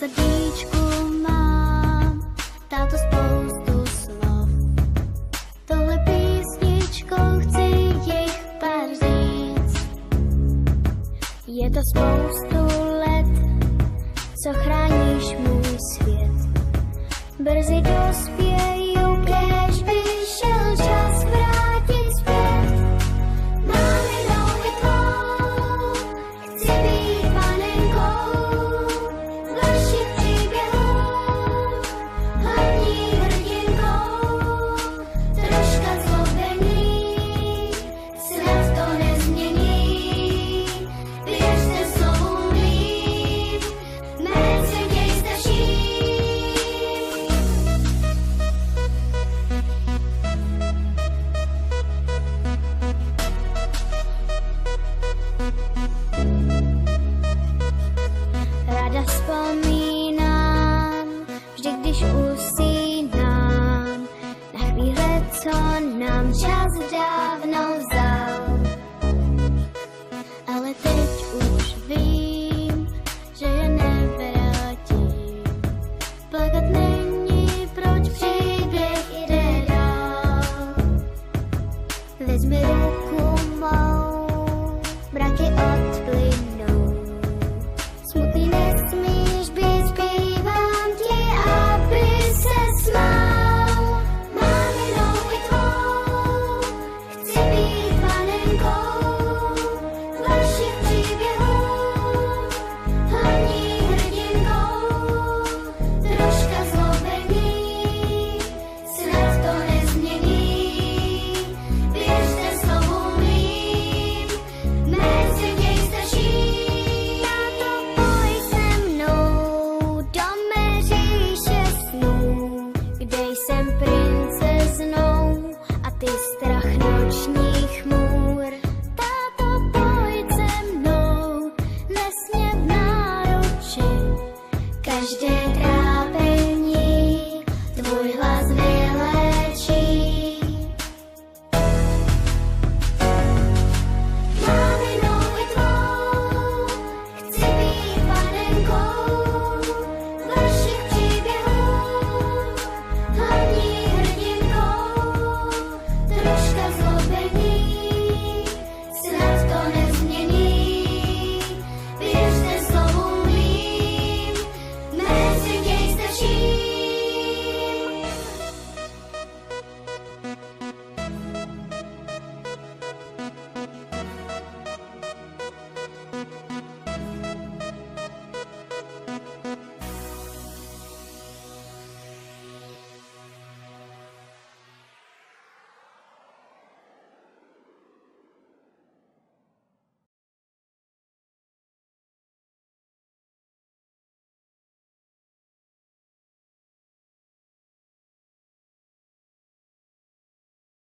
srdíčku mám, táto spoustu slov. Tohle písničkou chci jich pár říct. Je to spoustu let, co chráníš můj svět. Brzy dospěju, kéž by šel čas vrátit zpět. Máminou i tvou, chci být panenkou vašich příběhů, hlavní hrdinkou, troška zlobení, snad to nezmění. Věřte slovům mým, méně děj stačí. Ráda vzpomínám, vždy když usínám, na chvíle, co nám čas dávno vzal. Ale teď už vím, že je nevrátím. Plakat není, proč příběh jde dál. Vezmi ruku mou, mraky odplynou. Smutný nesmíš být, zpívám ti, aby se smál. Máminou i tvou, chci být panenkou